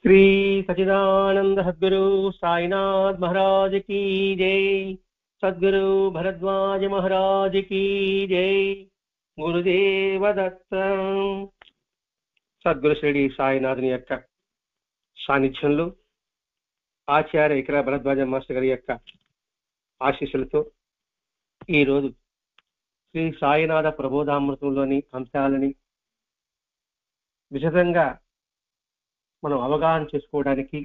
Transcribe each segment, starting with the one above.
श्री सच्चिदानंद सद्गुरु साईनाथ महाराज की जय। सद्गुरु भरद्वाज महाराज की जय। गुरुदेव दत्त। సద్గురు శ్రీ సాయినాథుని యొక్క సాన్నిధ్యంలో ఆచార్య ఇకరా భరద్వాజ మాస్టర్ గారి యొక్క ఆశీస్సులతో ఈరోజు శ్రీ సాయినాథ ప్రబోధామృతంలోని అంశాలని విశదంగా మనం అవగాహన చేసుకోవడానికి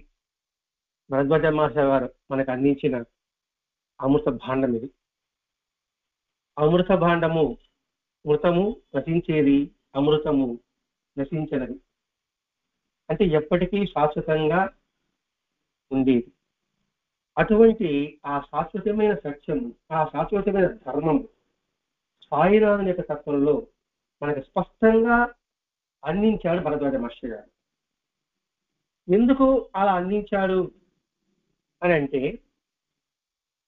భరద్వాజ మాస్టర్ గారు మనకు అందించిన అమృత భాండం ఇది. అమృత భాండము మృతము నశించేది, అమృతము నశించినది, అంటే ఎప్పటికీ శాశ్వతంగా ఉండేది. అటువంటి ఆ శాశ్వతమైన సత్యము, ఆ శాశ్వతమైన ధర్మము సాయినాథుని యొక్క తత్వంలో మనకు స్పష్టంగా అందించాడు భరద్వాజ మాస్టర్ గారు. ఎందుకు అలా అందించాడు అని అంటే,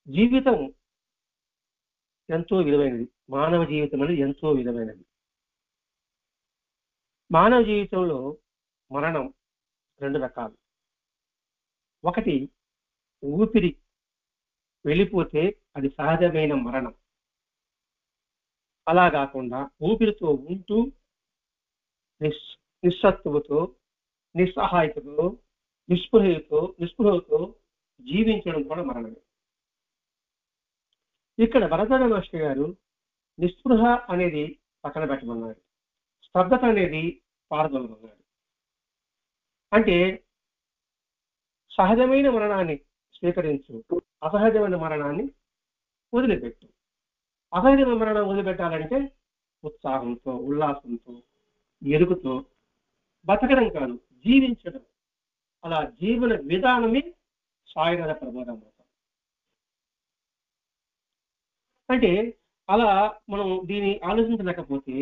జీవితం ఎంతో విలువైనది. మానవ జీవితం అనేది ఎంతో విలువైనది. మానవ జీవితంలో మరణం రెండు రకాలు. ఒకటి ఊపిరి వెళ్ళిపోతే అది సహజమైన మరణం. అలా కాకుండా ఊపిరితో ఉంటూ నిస్సత్తువతో, నిస్సహాయతతో, నిస్పృహతో జీవించడం కూడా మరణమే. ఇక్కడ భరద్వాజ మాస్టర్ గారు నిస్పృహ అనేది పక్కన పెట్టమన్నాడు, స్తబ్దత అనేది పారదోలమన్నాడు. అంటే సహజమైన మరణాన్ని స్వీకరించు, అసహజమైన మరణాన్ని వదిలిపెట్టు. అసహజమైన మరణం వదిలిపెట్టాలంటే ఉత్సాహంతో, ఉల్లాసంతో, ఎరుగుతో బతకడం కాదు, జీవించడం. అలా జీవన విధానమే సాయినాథ ప్రబోధం. అంటే అలా మనం దీన్ని ఆలోచించలేకపోతే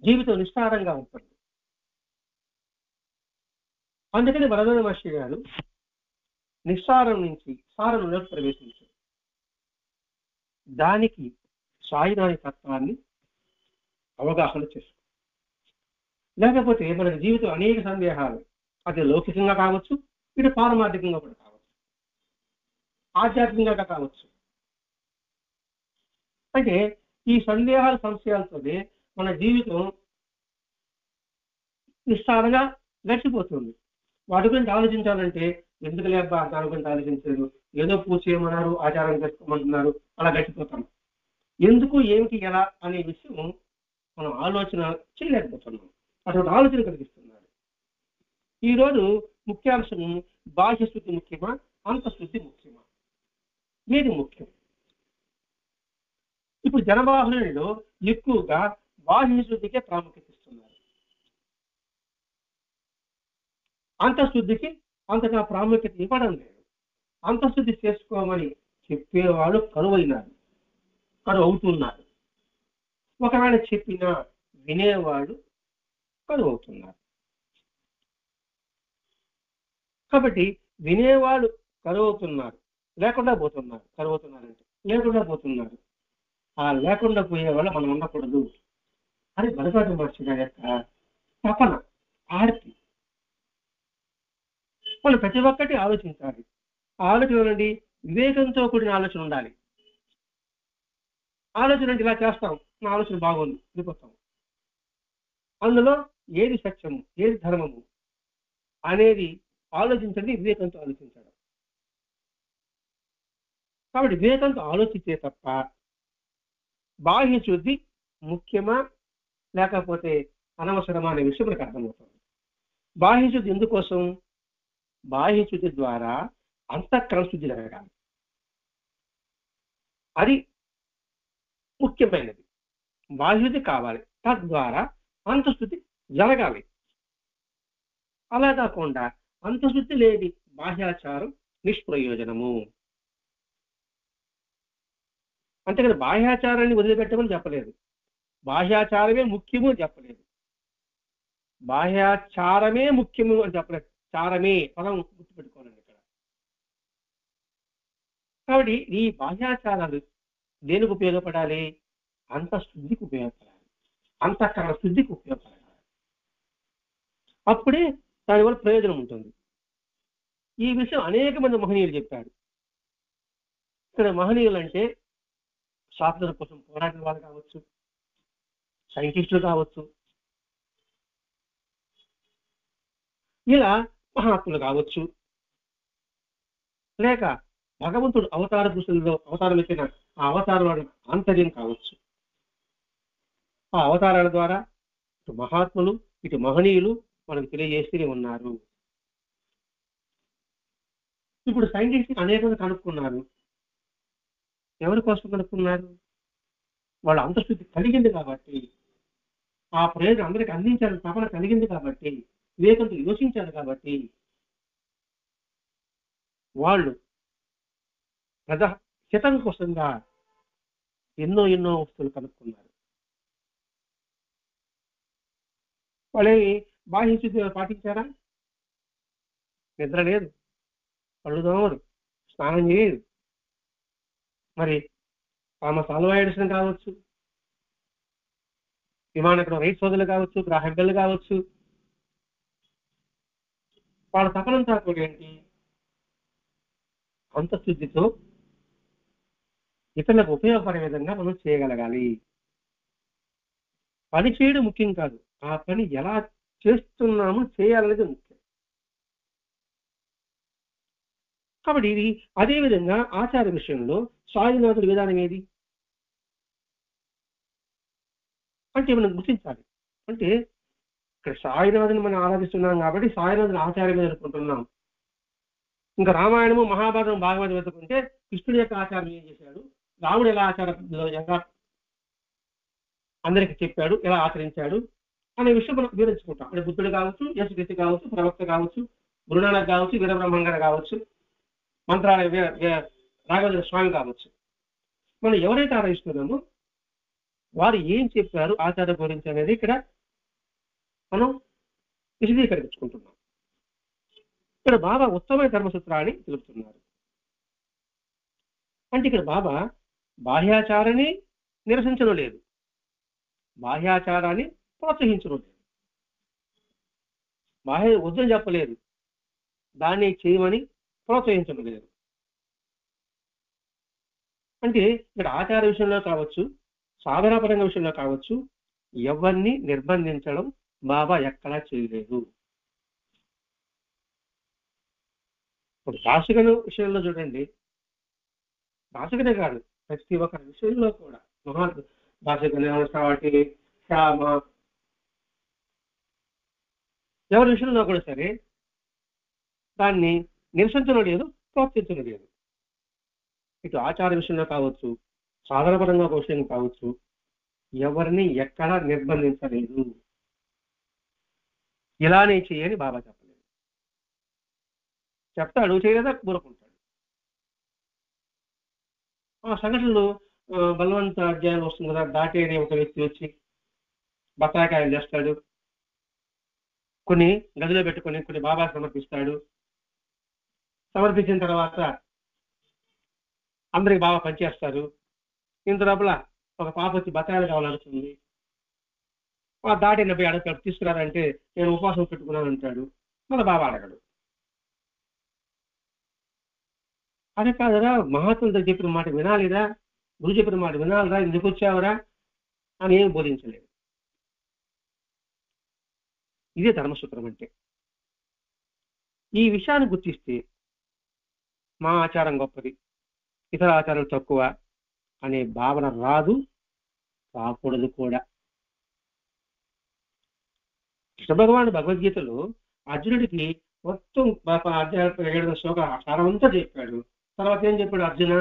జీవితం నిస్సారంగా ఉంటుంది. అందుకని భరద్వాజ మాస్టర్ గారు నిస్సారం నుంచి సారంలోకి ప్రవేశించారు. దానికి సాయినాథి తత్వాన్ని అవగాహన చేసుకో. లేకపోతే మనకి జీవితం అనేక సందేహాలు, అది లౌకికంగా కావచ్చు, ఇటు పారమార్థికంగా కూడా కావచ్చు, ఆధ్యాత్మికంగా కావచ్చు. అంటే ఈ సందేహాల సంశయాలతోనే మన జీవితం నిస్సారంగా గడిచిపోతుంది. వాటి గురించి ఆలోచించాలంటే ఎందుకు లేబ్బా దాని గురించి ఆలోచించలేదు, ఏదో పూజ చేయమన్నారు, ఆచారం చేసుకోమంటున్నారు, అలా గడిచిపోతాం. ఎందుకు, ఏమిటి, ఎలా అనే విషయం మనం ఆలోచన చేయలేకపోతున్నాం. అటువంటి ఆలోచన కలిగిస్తున్నారు. ఈరోజు ముఖ్యాంశం బాహ్య శుద్ధి ముఖ్యమా, అంతఃశుద్ధి ముఖ్యమా, ఏది ముఖ్యం? ఇప్పుడు జనబాహుళ్యంలో ఎక్కువగా బాహ్య శుద్ధికే ప్రాముఖ్యత ఇస్తున్నారు. అంతఃశుద్ధికి అంతగా ప్రాముఖ్యత ఇవ్వడం లేదు. అంతఃశుద్ధి చేసుకోమని చెప్పేవాళ్ళు కరువు అవుతున్నారు. ఒకవేళ చెప్పినా వినేవాళ్ళు కరువు అవుతున్నారు. కాబట్టి వినేవాళ్ళు కరువు అవుతున్నారు, లేకుండా పోతున్నారు. కరువు అవుతున్నారంటే లేకుండా పోతున్నారు. ఆ లేకుండా పోయే వాళ్ళు మనం ఉండకూడదు అని భరద్వాజ మాస్టర్ గారి యొక్క తపన, ఆర్తి. వాళ్ళు ప్రతి ఒక్కటి ఆలోచించాలి. ఆలోచన నుండి వివేకంతో కూడిన ఆలోచన ఉండాలి. ఆలోచన అంటే ఇలా చేస్తాం, నా ఆలోచన బాగుంది, వెళ్ళిపోతాం. అందులో ఏది సత్యము, ఏది ధర్మము అనేది ఆలోచించండి, వివేకంతో ఆలోచించడం. కాబట్టి వివేకంతో ఆలోచించే తప్ప బాహ్య శుద్ధి ముఖ్యమా లేకపోతే అనవసరమా అనే విషయం మనకు అర్థమవుతుంది. బాహ్య శుద్ధి ఎందుకోసం? బాహ్య శుద్ధి ద్వారా అంతఃకరణ శుద్ధి జరగాలి. అది ముఖ్యమైనది. బాహ్యశుద్ధి కావాలి, తద్వారా అంతఃశుద్ధి జరగాలి. అలా కాకుండా అంతఃశుద్ధి లేని బాహ్యాచారం నిష్ప్రయోజనము. అంతేకాదు బాహ్యాచారాన్ని వదిలిపెట్టమని చెప్పలేదు, బాహ్యాచారమే ముఖ్యము అని చెప్పలేదు, బాహ్యాచారమే ముఖ్యము అని చెప్పలేదు. చారమే పదం గుర్తుపెట్టుకోవాలండి ఇక్కడ. కాబట్టి ఈ బాహ్యాచారాలు దేనికి ఉపయోగపడాలి? అంతఃశుద్ధికి ఉపయోగపడాలి, అంతఃకరణ శుద్ధికి ఉపయోగపడాలి. అప్పుడే దానివల్ల ప్రయోజనం ఉంటుంది. ఈ విషయం అనేక మంది మహనీయులు చెప్పారు. ఇక్కడ మహనీయులు అంటే స్వాతంత్రం కోసం పోరాడిన వాళ్ళు కావచ్చు, సైంటిస్టులు కావచ్చు, ఇలా మహాత్ములు కావచ్చు, లేక భగవంతుడు అవతార పురుషుల్లో అవతారం ఎత్తిన ఆ అవతారాల ఆంతర్యం కావచ్చు. ఆ అవతారాల ద్వారా ఇటు మహాత్ములు ఇటు మహనీయులు మనకు తెలియజేస్తూనే ఉన్నారు. ఇప్పుడు సైంటిస్ట్ అనేకంగా కనుక్కున్నారు. ఎవరి కోసం కనుక్కున్నారు? వాళ్ళ అంతస్థితి కలిగింది కాబట్టి, ఆ ప్రయోజనం అందరికి అందించాలని తపన కలిగింది కాబట్టి, వివేకంతో యోచించారు కాబట్టి వాళ్ళు ప్రజా హితం కోసంగా ఎన్నో వస్తువులు కనుక్కున్నారు. వాళ్ళేమి బాహ్య శుద్ధి పాటించారా? నిద్ర లేదు, కళ్ళు దోమరు, స్నానం చేయదు, మరి సాల్వాయిడ్స్ కావచ్చు, విమానక్కడ రైట్ సోదరులు కావచ్చు, గ్రాహకులు కావచ్చు, వాళ్ళ తపనంతా కూడా ఏంటి? అంతఃశుద్ధితో ఇతరులకు ఉపయోగపడే విధంగా మనం చేయగలగాలి. పని చేయడం ముఖ్యం కాదు, ఆ పని ఎలా చేస్తున్నాము చేయాలనేది ముఖ్యం. కాబట్టి ఇది అదే విధంగా ఆచార విషయంలో సాయినాథుడి విధానం ఏది అంటే మనం గుర్తించాలి. అంటే ఇక్కడ సాయినాథుని మనం ఆరాధిస్తున్నాం కాబట్టి సాయినాథుని ఆచారం అనుకుంటున్నాం. ఇంకా రామాయణము మహాభారతం భాగవతం వెతుకుంటే కృష్ణుడి యొక్క ఆచారం ఏం చేశాడు, రాముడు ఎలా ఆచారంగా అందరికి చెప్పాడు, ఎలా ఆచరించాడు అనే విషయం మనం వివరించుకుంటాం. అంటే బుద్ధుడు కావచ్చు, యేసుక్రీస్తు కావచ్చు, ప్రవక్త కావచ్చు, గురునానక్ కావచ్చు, వీరబ్రహ్మంగారు కావచ్చు, మంత్రాలయ రాఘవేంద్ర స్వామి కావచ్చు, మనం ఎవరైతే ఆరాధిస్తున్నామో వారు ఏం చెప్పారు ఆచారం గురించి అనేది ఇక్కడ మనం విశదీకరించుకుంటున్నాం. ఇక్కడ బాబా ఉత్తమ ధర్మసూత్రాన్ని తెలుపుతున్నారు. అంటే ఇక్కడ బాబా బాహ్యాచారాన్ని నిరసించడం లేదు, బాహ్యాచారాన్ని ప్రోత్సహించడం లేదు, బాహ్య వద్దని చెప్పలేదు, దాన్ని చేయమని ప్రోత్సహించడం లేదు. అంటే ఇక్కడ ఆచార విషయంలో కావచ్చు, సాధనాపరంగా విషయంలో కావచ్చు, ఎవరిని నిర్బంధించడం బాబా ఎక్కడా చేయలేదు. ఇప్పుడు దాసుగణ విషయంలో చూడండి, దాసుగనే కాదు ప్రతి ఒక్క విషయంలో కూడా దాసుగణ వాటి శ్యామ ఎవరి విషయంలో కూడా సరే దాన్ని నిరసించడం లేదు, ప్రోత్సహించడం లేదు. ఇటు ఆచార విషయంలో కావచ్చు, సాధారణపరంగా ఒక విషయం కావచ్చు, ఎవరిని ఎక్కడా నిర్బంధించలేదు. ఇలానే చేయని బాబా చెప్పలేదు. చెప్తాడు, చేయలేదా కూరుకుంటాడు. ఆ సంఘటనలు బలవంత అధ్యాయం వస్తుంది కదా, దాటి అనే ఒక వ్యక్తి వచ్చి బత్తాకాయలు చేస్తాడు, కొన్ని గదిలో పెట్టుకొని కొన్ని బాబా సమర్పిస్తాడు. సమర్పించిన తర్వాత అందరికి బాగా పనిచేస్తారు. ఇంత లోపల ఒక పాప వచ్చి బత్తాయిలు కావాలనుకుంది. ఆ దాటి 70 అడుగుతాడు, తీసుకురారంటే నేను ఉపవాసం పెట్టుకున్నాను అంటాడు. మన బాబా అడగడు. అదే కాదురా, మహాత్ములతో చెప్పిన మాట వినాలిరా, గురువు చెప్పిన మాట వినాలిరా, ఎందుకు వచ్చావురా అని ఏం బోధించలేదు. ఇదే ధర్మసూత్రం అంటే. ఈ విషయాన్ని గుర్తిస్తే మా ఆచారం గొప్పది, ఇతర ఆచారం తక్కువ అనే భావన రాదు, రాకూడదు కూడా. కృష్ణ భగవానుడు భగవద్గీతలో అర్జునుడికి మొత్తం 7 శ్లోక సారం అంతా చెప్పాడు. తర్వాత ఏం చెప్పాడు? అర్జున,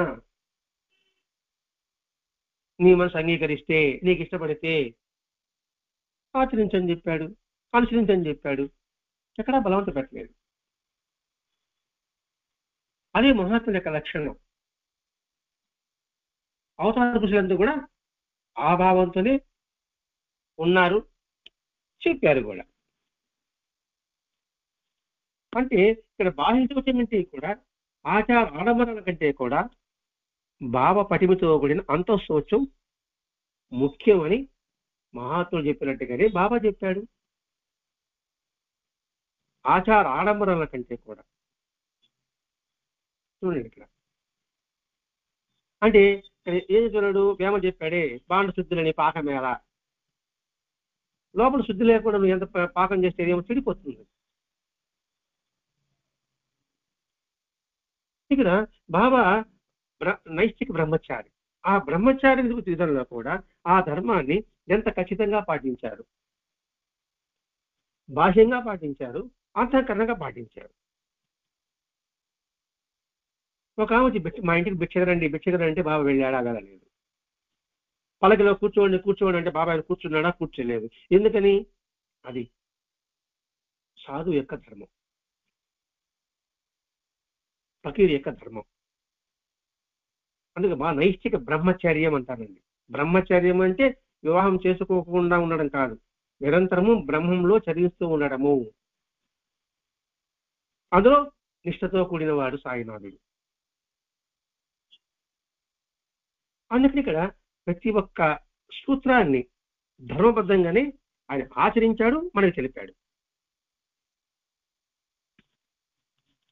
నీ మనసు అంగీకరిస్తే, నీకు ఇష్టపడితే ఆచరించని చెప్పాడు, అనుసరించని చెప్పాడు. ఎక్కడా బలవంత పెట్టలేదు. అదే మహాత్ముల యొక్క లక్షణం. అవతార పురుషులంతా కూడా ఆ భావంతోనే ఉన్నారు, చెప్పారు కూడా. అంటే ఇక్కడ బాహ్యశౌచం కంటే కూడా, ఆచార ఆడంబరాల కంటే కూడా భావ పటిమతో కూడిన అంతఃశౌచం ముఖ్యమని మహాత్ములు చెప్పినట్టుగానే బాబా చెప్పాడు. ఆచార ఆడంబరాల కంటే కూడా. చూడండి ఇక్కడ అంటే ఏం చూడడు వేమ చెప్పాడే బాండ శుద్ధులని పాకమేళ. లోపల శుద్ధి లేకుండా నువ్వు ఎంత పాకం చేస్తే ఏమో చెడిపోతుంది. ఇక్కడ బాబా నైష్టిక బ్రహ్మచారి. ఆ బ్రహ్మచారి విధంలో కూడా ఆ ధర్మాన్ని ఎంత ఖచ్చితంగా పాటించారు, బాహ్యంగా పాటించారు, అంతఃకరణంగా పాటించారు. ఒక ఆమె మా ఇంటికి భిక్షగరండి అంటే బాబా వెళ్ళాడా వెళ్ళలేదు. పలకలో కూర్చోండి అంటే బాబా కూర్చున్నాడా కూర్చోలేదు. ఎందుకని? అది సాధు యొక్క ధర్మం, ఫకీర్ యొక్క ధర్మం. అందుకే మా నైష్టిక బ్రహ్మచర్యం అంటారండి. బ్రహ్మచర్యం అంటే వివాహం చేసుకోకుండా ఉండడం కాదు, నిరంతరము బ్రహ్మంలో చరిస్తూ ఉండడము. అందులో నిష్ఠతో కూడిన వాడు సాయినాథుడు. అందుకని ఇక్కడ ప్రతి ఒక్క సూత్రాన్ని ధర్మబద్ధంగానే ఆయన ఆచరించాడు, మనకు తెలిపాడు.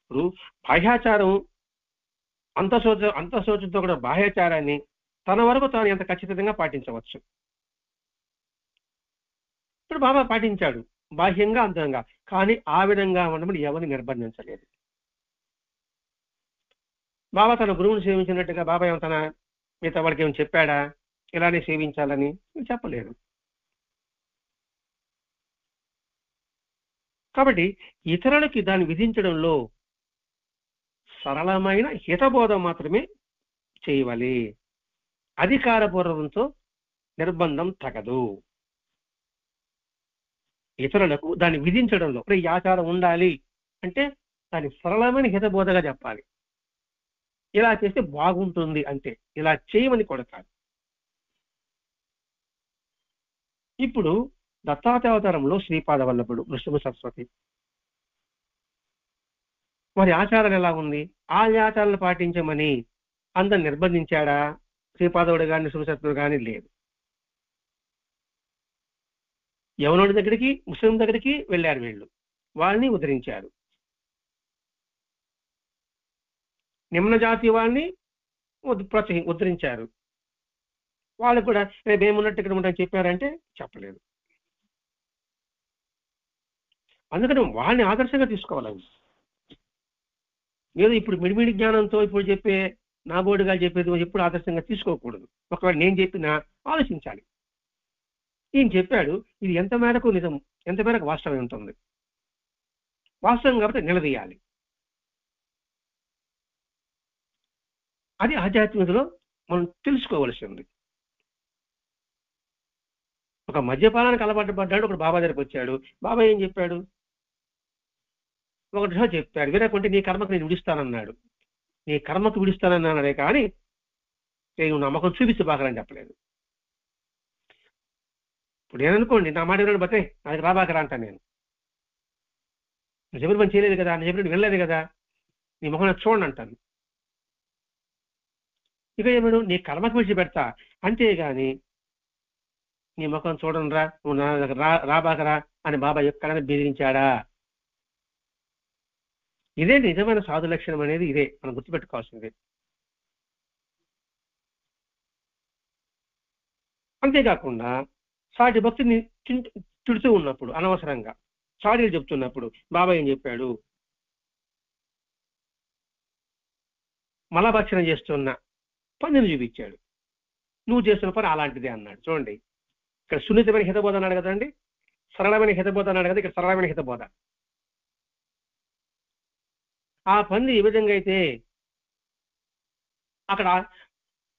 ఇప్పుడు బాహ్యాచారం అంతఃశోచంతో కూడా బాహ్యాచారాన్ని తన వరకు తాను ఎంత ఖచ్చితంగా పాటించవచ్చు. ఇప్పుడు బాబా పాటించాడు బాహ్యంగా అంతంగా, కానీ ఆ విధంగా ఉండమని ఎవరిని నిర్బంధించలేదు. బాబా తన గురువుని సేవించినట్టుగా బాబా ఏమో తన మిగతా వాళ్ళకి ఏమైనా చెప్పాడా ఇలానే సేవించాలని? చెప్పలేదు. కాబట్టి ఇతరులకి దాన్ని విధించడంలో సరళమైన హితబోధ మాత్రమే చేయవాలి. అధికారపూర్వంతో నిర్బంధం తగదు. ఇతరులకు దాన్ని విధించడంలో ఈ ఆచారం ఉండాలి అంటే దాన్ని సరళమైన హితబోధగా చెప్పాలి. ఇలా చేస్తే బాగుంటుంది అంటే, ఇలా చేయమని కూడా కాదు. ఇప్పుడు దత్తావతారంలో శ్రీపాద వల్లభుడు, నృసింహ సరస్వతి వారి ఆచారాలు ఎలా ఉంది? ఆ ఆచారాలను పాటించమని అందరు నిర్బంధించాడా? శ్రీపాదవుడు కానీ నృసింహసరస్వతుడు కానీ లేదు. యవనుడి దగ్గరికి, ముస్లిం దగ్గరికి వెళ్ళారు వీళ్ళు, వాళ్ళని ఉద్ధరించారు. నిమ్న జాతి వాళ్ళని ఉద్ధరించారు. వాళ్ళు కూడా మేమున్నట్టు ఇక్కడ ఉంటామని చెప్పారంటే చెప్పలేదు. అందుకని వాళ్ళని ఆదర్శంగా తీసుకోవాలి. ఏదో ఇప్పుడు మిడిమిడి జ్ఞానంతో ఇప్పుడు చెప్పే నా బోర్డుగా చెప్పేది ఎప్పుడు ఆదర్శంగా తీసుకోకూడదు. ఒకవేళ నేను చెప్పినా ఆలోచించాలి. ఈయన చెప్పాడు, ఇది ఎంత మేరకు నిజం, ఎంత మేరకు వాస్తవం ఉంటుంది. వాస్తవం కాబట్టి నిలదీయాలి. అది ఆధ్యాత్మికతలో మనం తెలుసుకోవలసింది. ఒక మద్యపానానికి అలవాటు ఒక బాబా దగ్గరికి వచ్చాడు. బాబా ఏం చెప్పాడు? ఒక దశ చెప్పాడు, వినకుంటే నీ కర్మకు నేను విడిస్తానన్నాడు. నీ కర్మకు విడిస్తానన్నాడే కానీ నేను నమ్మకం చూపిస్తూ బాకరని చెప్పలేదు. ఇప్పుడు నేను అనుకోండి, నా మాట వినడు బతే అది రాబాకరా అంటాను. నేను చెప్పిన పని చేయలేదు కదా, నేను చెప్పినట్టు వెళ్ళలేదు కదా, నీ ముఖం చూడండి అంటాను. ఇక ఏమను, నీ కర్మకు విడిచిపెడతా అంతేగాని నీ ముఖం చూడండి రా, నువ్వు నా దగ్గర రాబాకరా అని బాబా ఎక్కడైనా బెదిరించాడా? ఇదే నిజమైన సాధు లక్షణం అనేది. ఇదే మనం గుర్తుపెట్టుకోవాల్సిందే. అంతేకాకుండా సాటి భక్తుని తిడుతూ ఉన్నప్పుడు, అనవసరంగా సాడీలు చెప్తున్నప్పుడు బాబా ఏం చెప్పాడు? మలభక్షణ చేస్తున్న పనిని చూపించాడు. నువ్వు చేస్తున్న పని అలాంటిదే అన్నాడు. చూడండి, ఇక్కడ సున్నితమైన హితబోధ అన్నాడు కదండి, సరళమైన హితబోధ అన్నాడు కదా, ఇక్కడ సరళమైన హితబోధ. ఆ పని ఏ విధంగా అయితే అక్కడ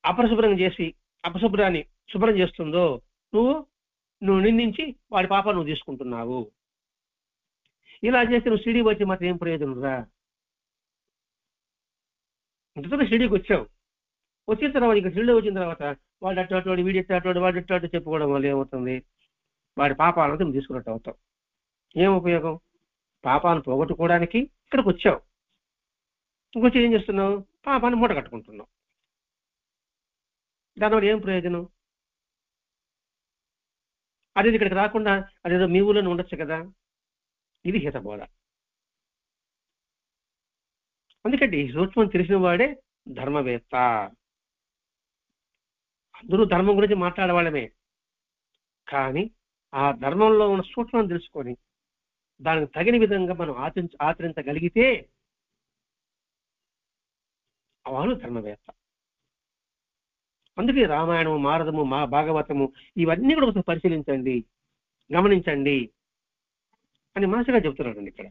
అపశుభ్రాన్ని శుభ్రం చేస్తుందో నువ్వు నిందించి వాడి పాప నువ్వు తీసుకుంటున్నావు. ఇలా చేస్తే నువ్వు షిరిడీ వచ్చి మాత్రం ఏం ప్రయోజనం రా? ఇంతతో షిరిడీకి వచ్చావు, వచ్చిన తర్వాత ఇక్కడ షిరిడీ వచ్చిన తర్వాత వాడు అట్టాడు, వీడి ఎట్టాడు, వాడు ఎట్టాడు చెప్పుకోవడం వల్ల ఏమవుతుంది? వాడి పాపాలను నువ్వు తీసుకున్నట్టు అవుతావు. ఏం ఉపయోగం? పాపాన్ని పోగొట్టుకోవడానికి ఇక్కడికి వచ్చావు, ఇంకొచ్చి ఏం చేస్తున్నావు? పాపాన్ని మూట కట్టుకుంటున్నావు. దానివల్ల ఏం ప్రయోజనం? అదే ఇక్కడికి రాకుండా అదేదో మీ ఊళ్ళో ఉండొచ్చు కదా. ఇది హితబోధ. అందుకంటే ఈ సూక్ష్మం తెలిసిన వాడే ధర్మవేత్త. అందరూ ధర్మం గురించి మాట్లాడేవాళ్ళమే, కానీ ఆ ధర్మంలో ఉన్న సూక్ష్మం తెలుసుకొని దానికి తగిన విధంగా మనం ఆచరించగలిగితే వాళ్ళు ధర్మవేత్త. అందుకే రామాయణము, మారదము, భాగవతము ఇవన్నీ కూడా ఒకసారి పరిశీలించండి, గమనించండి అని మాస్టర్ గారు చెప్తున్నాడండి ఇక్కడ.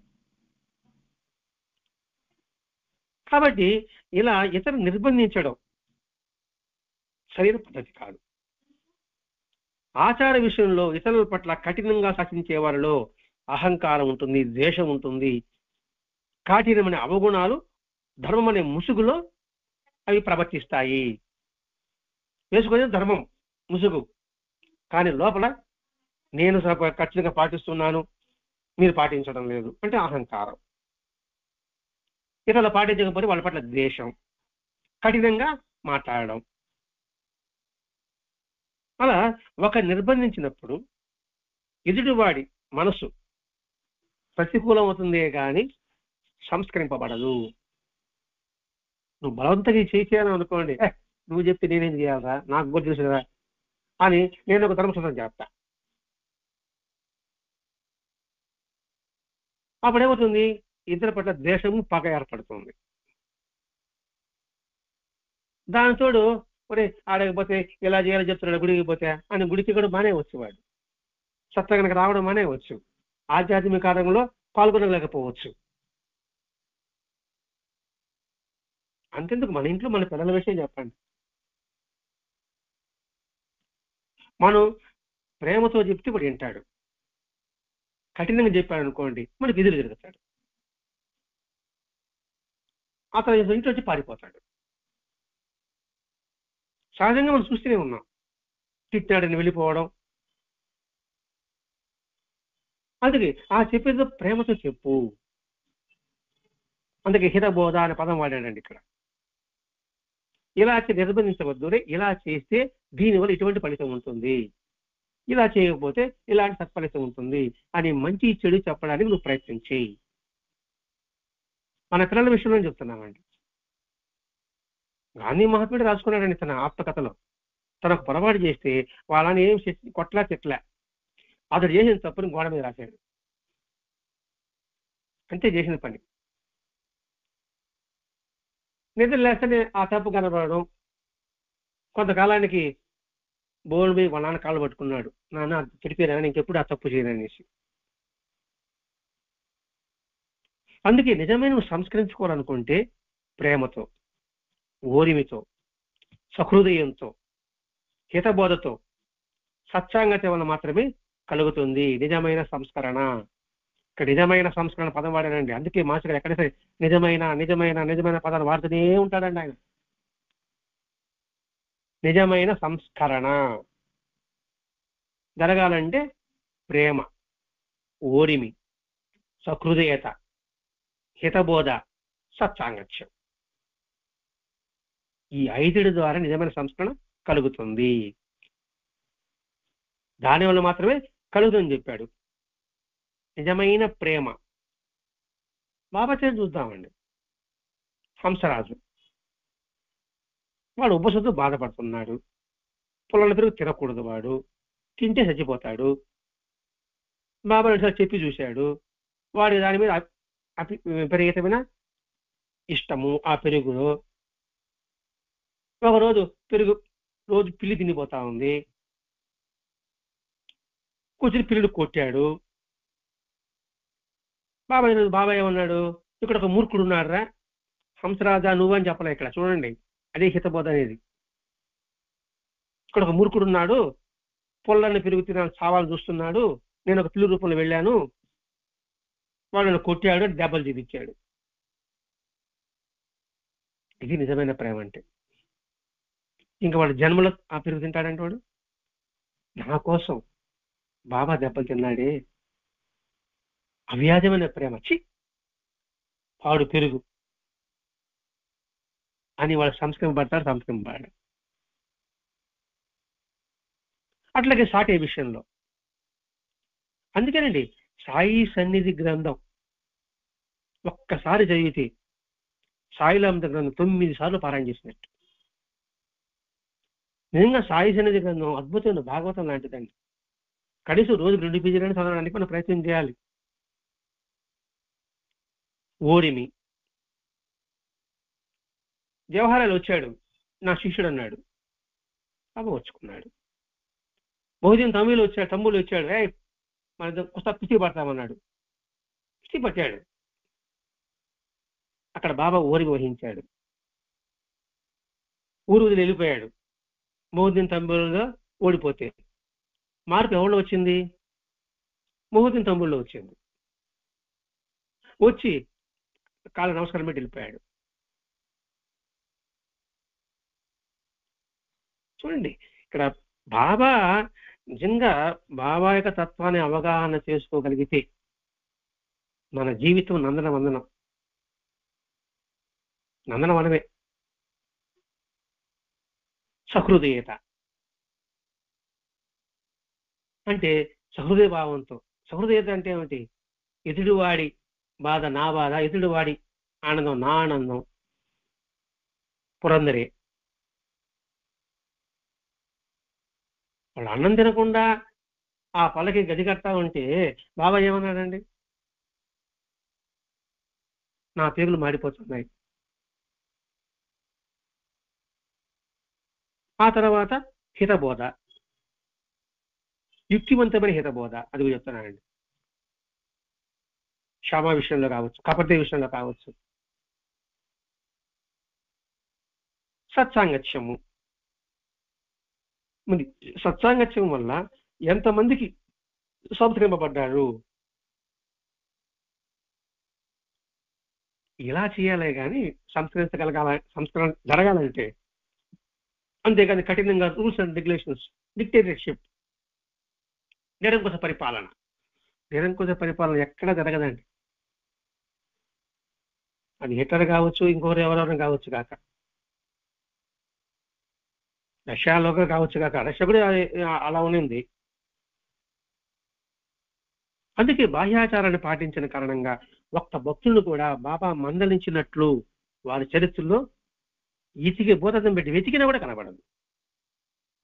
కాబట్టి ఇలా ఇతరు నిర్బంధించడం సరైన పద్ధతి కాదు. ఆచార విషయంలో ఇతరుల పట్ల కఠినంగా శాసించే వారిలో అహంకారం ఉంటుంది, ద్వేషం ఉంటుంది, కాఠినమైన అవగుణాలు ధర్మం అనే ముసుగులో అవి ప్రవర్తిస్తాయి. వేసుకునే ధర్మం ముసుగు, కానీ లోపల నేను ఖచ్చితంగా పాటిస్తున్నాను, మీరు పాటించడం లేదు అంటే అహంకారం. ఇతరులు పాటించకపోతే వాళ్ళ పట్ల ద్వేషం, కఠినంగా మాట్లాడడం. అలా ఒక నిర్బంధించినప్పుడు ఎదుటివాడి మనసు ప్రతికూలం అవుతుందే కానీ సంస్కరింపబడదు. నువ్వు బలవంతంగా చేయాలని అనుకోండి, నువ్వు చెప్తే నేనేం చేయాలరా, నాకు కూడా తెలుసు కదా అని నేను ఒక ధర్మసూత్రం చేస్తా. అప్పుడేమవుతుంది, ఇద్దరి పట్ల ద్వేషము, పగ ఏర్పడుతుంది. దానితోడు ఒరే ఆడకపోతే ఇలా చేయాలని చెప్తున్నాడు, గుడికి పోతే అని గుడికి కూడా బానే వచ్చేవాడు, సత్సంగానికి రావడం బానే వచ్చు, ఆధ్యాత్మిక కార్యంలో పాల్గొనలేకపోవచ్చు. అంతెందుకు మన ఇంట్లో మన పిల్లల విషయం చెప్పండి. మనం ప్రేమతో చెప్తే కూడా వింటాడు, కఠినంగా చెప్పాడు అనుకోండి మనకి ఎదురు తిరుగుతాడు, అతను ఇంటి వచ్చి పారిపోతాడు. సహజంగా మనం చూస్తూనే ఉన్నాం, తిట్టాడని వెళ్ళిపోవడం. అందుకే ఆ చెప్పేదో ప్రేమతో చెప్పు. అందుకే హితబోధ అనే పదం వాడాడండి ఇక్కడ. ఇలా నిర్బంధించవద్దు, ఇలా చేస్తే దీనివల్ల ఇటువంటి ఫలితం ఉంటుంది, ఇలా చేయకపోతే ఇలాంటి సత్ఫలితం ఉంటుంది అని మంచి చెడు చెప్పడానికి నువ్వు ప్రయత్నించి. మన పిల్లల విషయంలో చెప్తున్నామండి. గాంధీ మహాత్ముడు రాసుకున్నాడండి తన ఆత్మకథలో, తనకు పొరపాటు చేస్తే వాళ్ళని ఏం కొట్లా తిట్లా, అతడు చేసిన తప్పుని గోడ మీద రాశాడు, అంతే చేసిన పని. నిద్ర లేస్తేనే ఆ తప్పు కనబడడం. కొంతకాలానికి బోర్డు మీద వాళ్ళ నాన్న కాళ్ళు పట్టుకున్నాడు, నాన్న చెడిపోయినా ఇంకెప్పుడు ఆ తప్పు చేయననేసి. అందుకే నిజమైన నువ్వు సంస్కరించుకోవాలనుకుంటే ప్రేమతో, ఓరిమితో, సహృదయంతో, హితబోధతో, సత్సాంగత వల్ల మాత్రమే కలుగుతుంది నిజమైన సంస్కరణ. ఇక్కడ నిజమైన సంస్కరణ పదం వాడానండి. అందుకే మాస్టర్ ఎక్కడ సరే నిజమైన నిజమైన నిజమైన పదాలు వాడుతూనే ఉంటాడండి ఆయన. నిజమైన సంస్కరణ జరగాలంటే ప్రేమ, ఓరిమి, సహృదయత, హితబోధ, సత్సాంగత్యం, ఈ 5 ద్వారా నిజమైన సంస్కరణ కలుగుతుంది. దానివల్ల మాత్రమే కలుగుతుందని చెప్పాడు. నిజమైన ప్రేమ. బాబాచార్య చూద్దామండి. హంసరాజు వాడు ఉబ్బసంతో బాధపడుతున్నాడు, పొలాల పెరుగు తినకూడదు, వాడు తింటే చచ్చిపోతాడు. బాబా సార్ చెప్పి చూశాడు, వాడి దాని మీద విపరీతమైన ఇష్టము ఆ పెరుగులో. ఒకరోజు పెరుగు రోజు పిల్లి తినిపోతా ఉంది, కూర్చుని పిల్లుడు కొట్టాడు. బాబాయ్ ఏమన్నాడు, ఇక్కడ ఒక మూర్ఖుడు ఉన్నాడురా, హంసరాజా నువ్వు అని చెప్పలే ఇక్కడ చూడండి, అదే హితబోధ అనేది. ఇక్కడ ఒక మూర్ఖుడు ఉన్నాడు, పొలాన్ని పెరుగు తినాలి చావాలు చూస్తున్నాడు, నేను ఒక పిల్లి రూపంలో వెళ్ళాను, వాడు నన్ను కొట్టాడు, దెబ్బలు చూపించాడు. ఇది నిజమైన ప్రేమ అంటే. ఇంకా వాడు జన్మలో ఆ పెరుగు తింటాడంటే వాడు నా కోసం బాబా దెబ్బలు తిన్నాడే, అవ్యాజమైన ప్రేమ, చి వాడు పెరుగు అని వాడు సంస్కరింపబడతాడు, సంస్కరింపబడాడు. అట్లాగే సాటే విషయంలో. అందుకేనండి సాయి సన్నిధి గ్రంథం ఒక్కసారి చదివితే సాయిలాంత గ్రంథం 9 సార్లు పారాయణ చేసినట్టు. నిజంగా సాయి సన్నిధి గ్రంథం అద్భుతమైన భాగవతం లాంటిదండి. కనీసం రోజుకు 2 పేజీలను చదవడానికి మనం ప్రయత్నం చేయాలి. ఓడిమి జవహర్లాల్ వచ్చాడు, నా శిష్యుడు అన్నాడు, వచ్చుకున్నాడు. బహుజన్ తమ్ముళ్ళు వచ్చాడు, మన కొత్త కుస్తీ పడతామన్నాడు, కుస్తీ పట్టాడు. అక్కడ బాబా ఓరిమి వహించాడు, ఊరు వదిలి వెళ్ళిపోయాడు. బహుజన్ తమ్ముళ్ళుగా ఓడిపోతే మార్పు ఎవరిలో వచ్చింది? బహుజన్ తమ్ముళ్ళలో వచ్చింది. వచ్చి కాళ్ళ నమస్కారం పెట్టి వెళ్ళిపోయాడు. చూడండి, ఇక్కడ బాబా నిజంగా బాబా యొక్క తత్వాన్ని అవగాహన చేసుకోగలిగితే మన జీవితం నందనవనమే. సహృదయత అంటే సహృదయ భావంతో. సహృదయత అంటే ఏమిటి? ఎదుటివాడి బాధ నా బాధ, ఎదుటివాడి ఆనందం నా ఆనందం. పురందరే వాళ్ళు అన్నం తినకుండా ఆ పళ్ళకి గది కడతా ఉంటే బాబా ఏమన్నాడండి? నా పేగులు మాడిపోతున్నాయి. ఆ తర్వాత హితబోధ, యుక్తివంతమైన హితబోధ, అది చెప్తున్నానండి. క్షమా విషయంలో కావచ్చు, కపట విషయంలో కావచ్చు. సత్సాంగత్యము, మరి సత్సాంగత్యం వల్ల ఎంతమందికి సంస్కరింపబడ్డారు. ఇలా చేయాలే కానీ సంస్కరణ జరగాలంటే, అంతేకాని కఠినంగా రూల్స్ అండ్ రెగ్యులేషన్స్, డిక్టేటర్షిప్, నిరంకుశ పరిపాలన ఎక్కడ జరగదండి. అది హిట్లర్ కావచ్చు, ఇంకొకరు ఎవరెవరు కావచ్చు కాక, రష్యాలో కావచ్చు కాక. రష్యా కూడా అలా ఉన్నింది. అందుకే బాహ్యాచారాన్ని పాటించిన కారణంగా ఒక్క భక్తులను కూడా బాబా మందలించినట్లు వారి చరిత్రలో బోధం పెట్టి వెతికినా కూడా కనబడదు.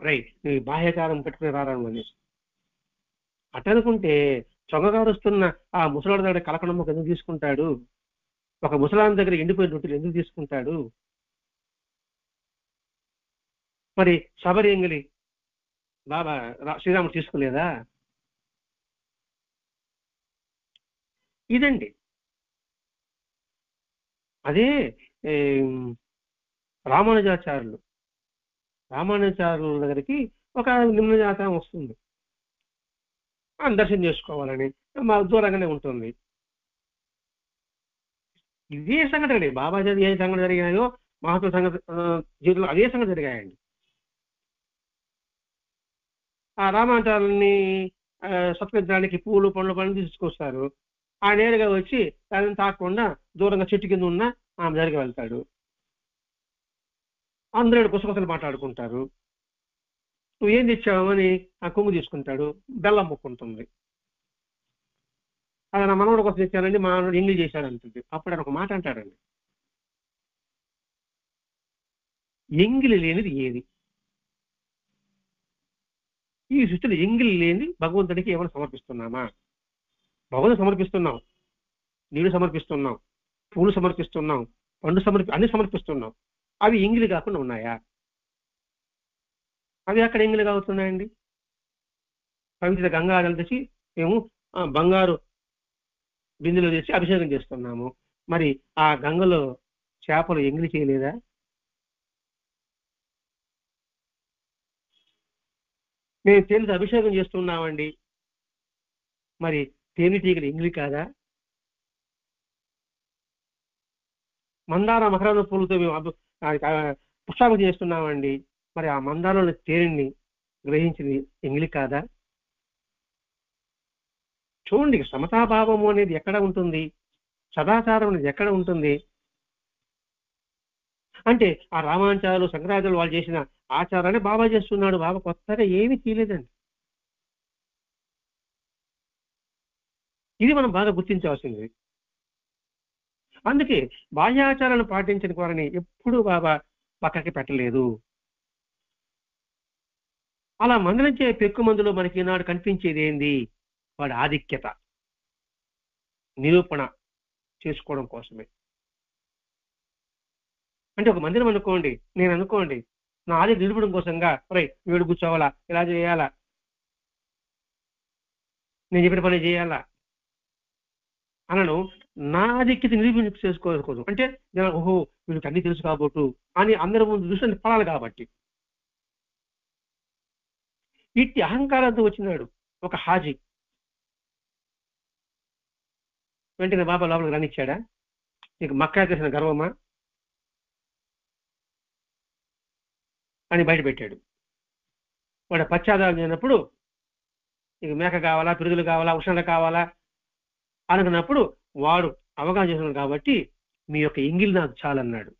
రైట్, నువ్వు బాహ్యాచారం పెట్టుకుని రావడం అనేసి అటనుకుంటే చొంగగారుస్తున్న ఆ ముసలాడి దగ్గర కలకడమ్మకు ఎందుకు తీసుకుంటాడు? ఒక ముసలాం దగ్గర ఎండిపోయిన రొట్టెలు ఎందుకు తీసుకుంటాడు? మరి శబరి ఎంగిలి బాబా శ్రీరాముడు తీసుకోలేదా? ఇదండి. అదే రామానుజాచారుల దగ్గరికి ఒక నిమ్న జాతకం వస్తుంది, దర్శనం చేసుకోవాలని మా దూరంగానే ఉంటుంది. ఇదే సంఘటన అండి. బాబా ఏ సంఘటన జరిగాయో మహాత్మ సంఘ జీవితంలో అదే సంఘటన జరిగాయండి. ఆ రామాచారాన్ని సత్కరించడానికి పూలు పండ్లు తీసుకొస్తారు. ఆ నేరుగా వచ్చి దానిని తాకుండా దూరంగా చెట్టు కింద ఉన్న ఆమె దగ్గరికి వెళ్తాడు. అందరూ గుసగుసలు మాట్లాడుకుంటారు. నువ్వు ఏం తెచ్చావని ఆ కొంగు తీసుకుంటాడు, బెల్లం ముక్కుంటుంది. అది నా మనవడు కోసం తెచ్చానండి, మా మనవడు ఎంగిల్ చేశాడు అంటుంది. అప్పుడు ఆయన ఒక మాట అంటాడండి, ఎంగిలి లేనిది ఏది? ఈ సృష్టిలో ఎంగిలి లేని భగవంతుడికి ఏమైనా సమర్పిస్తున్నామా? భగవంతుడు సమర్పిస్తున్నాం, నీళ్లు సమర్పిస్తున్నాం, పూలు సమర్పిస్తున్నాం, పండు అన్ని సమర్పిస్తున్నాం. అవి ఎంగిలి కాకుండా ఉన్నాయా? అవి అక్కడ ఎంగిలి కావుతున్నాయండి. పవిత్ర గంగాజలం తెచ్చి మేము బంగారు బిందులో తెచ్చి అభిషేకం చేస్తున్నాము. మరి ఆ గంగలో చేపలు ఎంగిలి చేయలేదా? మేము తేలితో అభిషేకం చేస్తున్నామండి, మరి తేనెటీగలు ఎంగిలి కాదా? మందార మకరంద పూలతో మేము పుష్పాభిషేకం చేస్తున్నామండి, మరి ఆ మందారంలో తేనెని గ్రహించింది ఎంగిలి కాదా? చూడండి, సమతాభావము అనేది ఎక్కడ ఉంటుంది? సదాచారం అనేది ఎక్కడ ఉంటుంది? అంటే ఆ రామాచారాలు శంకరాచార్యులు వాళ్ళు చేసిన ఆచారాన్ని బాబా చేస్తున్నాడు. బాబా కొత్తగా ఏమీ తీయలేదండి. ఇది మనం బాగా గుర్తించవలసింది. అందుకే బాహ్యాచారాలను పాటించిన వారిని ఎప్పుడూ బాబా పక్కకి పెట్టలేదు. అలా మందలించే పెక్కు మందులో మనకి ఈనాడు కనిపించేది ఏంది? వాడి ఆధిక్యత నిరూపణ చేసుకోవడం కోసమే. అంటే ఒక మందిరం అనుకోండి, నేను అనుకోండి, నా ఆధిక్యత నిరూపడం కోసంగా వీడు కూర్చోవాలా, ఇలా చేయాలా, నేను చెప్పిన పని చేయాలా అనను. నా ఆధిక్యత నిరూపణ చేసుకోవచ్చు. అంటే ఓహో వీడికి అన్ని తెలుసు కాబట్టు అని అందరి ముందు దృష్టిని పడాలి కాబట్టి. ఇట్టి అహంకారంతో వచ్చినాడు ఒక హాజీ. వెంటనే బాబా లోపలికి రానిచ్చాడా? నీకు మక్కా చేసిన గర్వమా అని బయట పెట్టాడు. వాడు పశ్చాత్తాపం చేయనప్పుడు నీకు మేక కావాలా, పిరుగులు కావాలా, ఉష్ణాలు కావాలా అనుకున్నప్పుడు వాడు అవగాహన చేస్తున్నాడు కాబట్టి మీ యొక్క ఎంగిల్ నాకు చాలన్నాడు,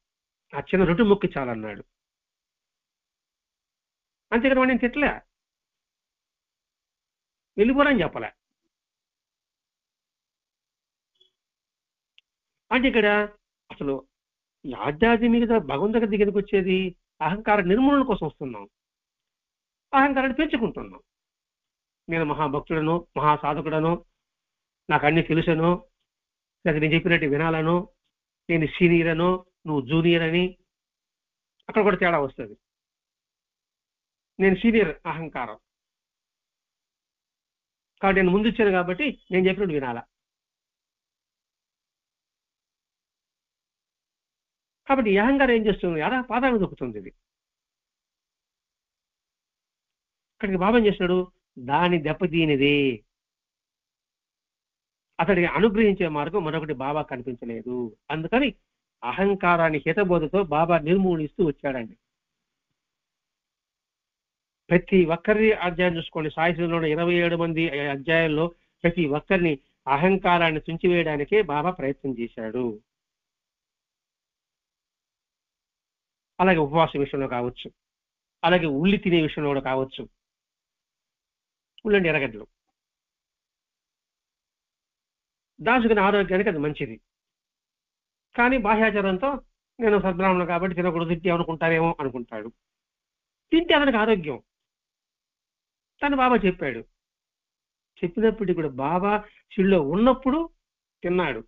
ఆ చిన్న రొట్టు మొక్కి చాలన్నాడు. అంతేకాదు వాడు నేను తిట్టలే, వెళ్ళిపోరని చెప్పలే. అంటే ఇక్కడ అసలు ఈ ఆధ్యాత్మికత భగవంతుడి దగ్గరికి వచ్చేది అహంకార నిర్మూలన కోసం వస్తున్నాం. అహంకారాన్ని పెంచుకుంటున్నాం. నేను మహాభక్తుడను, మహాసాధకుడను, నాకు అన్ని తెలుసను, లేదా నేను చెప్పినట్టు వినాలను, నేను సీనియర్ అను, నువ్వు జూనియర్ అని. అక్కడ కూడా తేడా వస్తుంది. నేను సీనియర్ అహంకారం కాబట్టి నేను ముందు ఇచ్చాను కాబట్టి నేను చెప్పినట్టు వినాలా. కాబట్టి ఈ అహంకారం ఏం చేస్తుంది? అలా పాదాలను దొక్కుతుంది. ఇది అక్కడికి బాబా ఏం చేస్తున్నాడు? దాని దెబ్బతీనిది. అతడికి అనుగ్రహించే మార్గం మరొకటి బాబా కనిపించలేదు. అందుకని అహంకారాన్ని హితబోధతో బాబా నిర్మూలిస్తూ వచ్చాడండి. ప్రతి ఒక్కరి అధ్యాయం చూసుకోండి, సాహిత్యంలో 27 మంది అధ్యాయంలో ప్రతి ఒక్కరిని అహంకారాన్ని తుంచివేయడానికే బాబా ప్రయత్నం చేశాడు. అలాగే ఉపవాస విషయంలో కావచ్చు, అలాగే ఉల్లి తినే విషయంలో కూడా కావచ్చు. ఉల్లండి ఎర్రగడ్డలు దాచుకునే ఆరోగ్యానికి అది మంచిది. కానీ బాహ్యాచారంతో నేను సద్బ్రాహ్మణుడు కాబట్టి తినకూడదు, తింటే అనుకుంటారేమో అనుకుంటాడు. తింటే అతనికి ఆరోగ్యం తను బాబా చెప్పాడు. చెప్పినప్పటికీ కూడా బాబా షిరిడీలో ఉన్నప్పుడు తిన్నాడు,